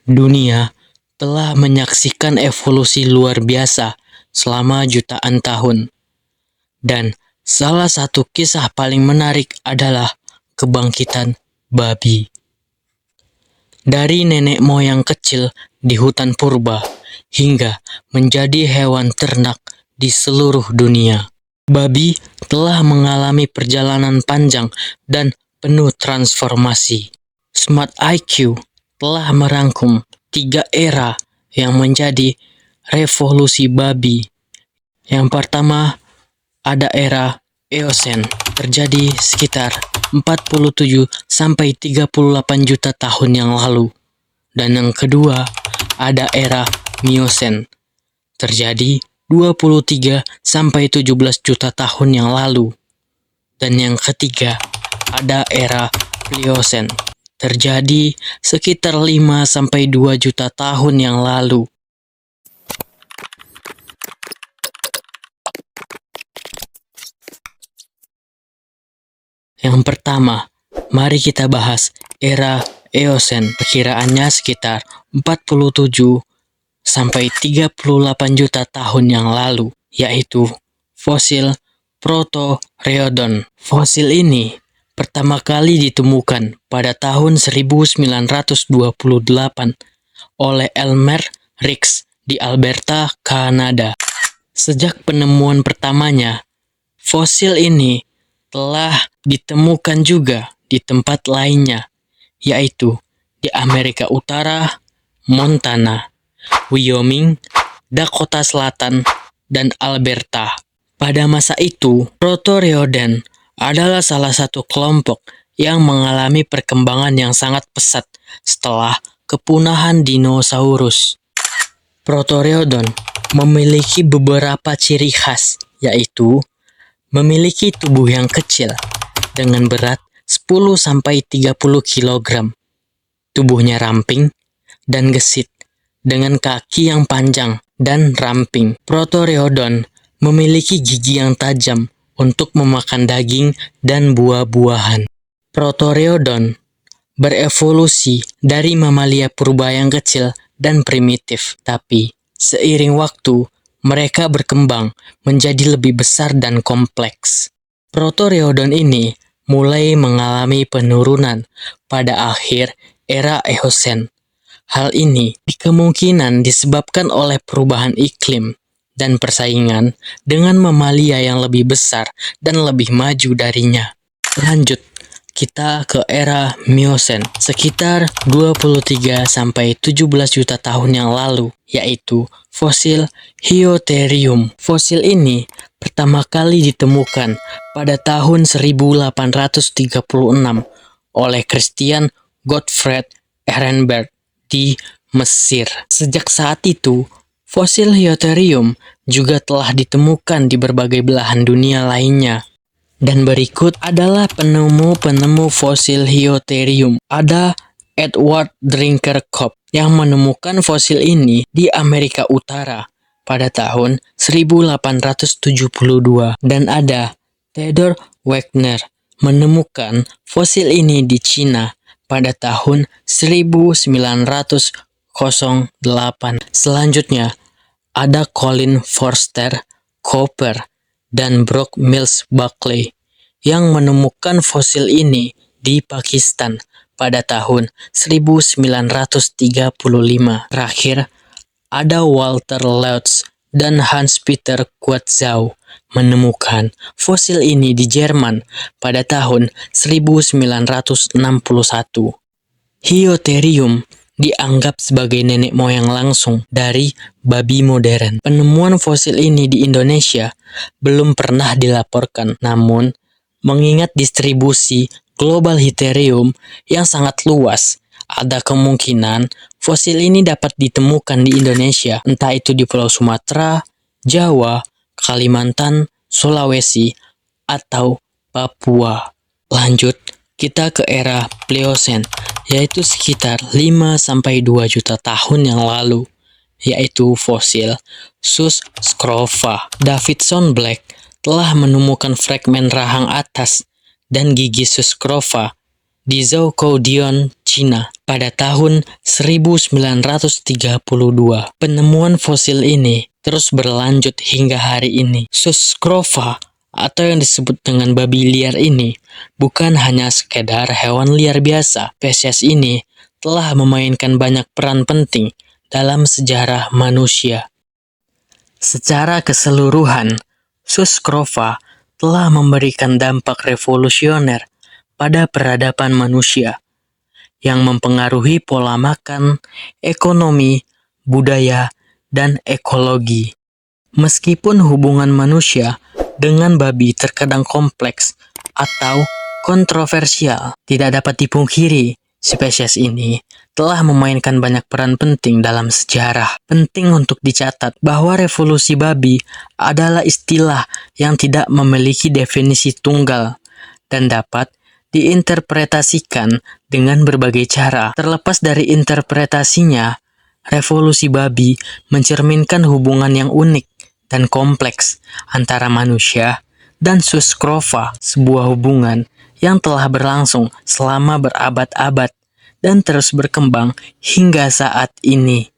Dunia telah menyaksikan evolusi luar biasa selama jutaan tahun. Dan salah satu kisah paling menarik adalah kebangkitan babi. Dari nenek moyang kecil di hutan purba hingga menjadi hewan ternak di seluruh dunia. Babi telah mengalami perjalanan panjang dan penuh transformasi. Smart IQ telah merangkum 3 era yang menjadi revolusi babi. Yang pertama, ada era Eosen, terjadi sekitar 47 sampai 38 juta tahun yang lalu. Dan yang kedua, ada era Miosen, terjadi 23 sampai 17 juta tahun yang lalu. Dan yang ketiga, ada era Pliocene, terjadi sekitar 5 sampai 2 juta tahun yang lalu. Yang pertama, mari kita bahas era Eosen. Perkiraannya sekitar 47 sampai 38 juta tahun yang lalu, yaitu fosil Protoreodon. Fosil ini pertama kali ditemukan pada tahun 1928 oleh Elmer Rix di Alberta, Kanada. Sejak penemuan pertamanya, fosil ini telah ditemukan juga di tempat lainnya, yaitu di Amerika Utara, Montana, Wyoming, Dakota Selatan, dan Alberta. Pada masa itu, Protoreodon adalah salah satu kelompok yang mengalami perkembangan yang sangat pesat setelah kepunahan dinosaurus. Protoreodon memiliki beberapa ciri khas, yaitu memiliki tubuh yang kecil dengan berat 10 sampai 30 kg. Tubuhnya ramping dan gesit dengan kaki yang panjang dan ramping. Protoreodon memiliki gigi yang tajam untuk memakan daging dan buah-buahan. Protoreodon berevolusi dari mamalia purba yang kecil dan primitif, tapi seiring waktu mereka berkembang menjadi lebih besar dan kompleks. Protoreodon ini mulai mengalami penurunan pada akhir era Eosen. Hal ini kemungkinan disebabkan oleh perubahan iklim dan persaingan dengan mamalia yang lebih besar dan lebih maju darinya. Lanjut, kita ke era Miosen, sekitar 23 sampai 17 juta tahun yang lalu, yaitu fosil Hyotherium. Fosil ini pertama kali ditemukan pada tahun 1836 oleh Christian Gottfried Ehrenberg di Mesir. Sejak saat itu, fosil Hyotherium juga telah ditemukan di berbagai belahan dunia lainnya. Dan berikut adalah penemu-penemu fosil Hyotherium. Ada Edward Drinker Cope yang menemukan fosil ini di Amerika Utara pada tahun 1872. Dan ada Theodor Wagner menemukan fosil ini di Cina pada tahun 1908. Selanjutnya, ada Colin Forster Cooper dan Brock Mills Buckley yang menemukan fosil ini di Pakistan pada tahun 1935. Terakhir, ada Walter Lutz dan Hans-Peter Quetzau menemukan fosil ini di Jerman pada tahun 1961. Hyotherium dianggap sebagai nenek moyang langsung dari babi modern. Penemuan fosil ini di Indonesia belum pernah dilaporkan, namun mengingat distribusi global Hyotherium yang sangat luas, ada kemungkinan fosil ini dapat ditemukan di Indonesia, entah itu di Pulau Sumatera, Jawa, Kalimantan, Sulawesi, atau Papua. Lanjut, kita ke era Pliocene, yaitu sekitar 5 sampai 2 juta tahun yang lalu, yaitu fosil Suscrova. Davidson Black telah menemukan fragmen rahang atas dan gigi Suscrova di Zhoukoudian, Cina pada tahun 1932. Penemuan fosil ini terus berlanjut hingga hari ini. Suscrova atau yang disebut dengan babi liar ini bukan hanya sekedar hewan liar biasa. Spesies ini telah memainkan banyak peran penting dalam sejarah manusia. Secara keseluruhan, Suscrova telah memberikan dampak revolusioner pada peradaban manusia yang mempengaruhi pola makan, ekonomi, budaya, dan ekologi. Meskipun hubungan manusia dengan babi terkadang kompleks atau kontroversial, tidak dapat dipungkiri spesies ini telah memainkan banyak peran penting dalam sejarah. Penting untuk dicatat bahwa revolusi babi adalah istilah yang tidak memiliki definisi tunggal dan dapat diinterpretasikan dengan berbagai cara. Terlepas dari interpretasinya, revolusi babi mencerminkan hubungan yang unik dan kompleks antara manusia dan Suscrova, sebuah hubungan yang telah berlangsung selama berabad-abad dan terus berkembang hingga saat ini.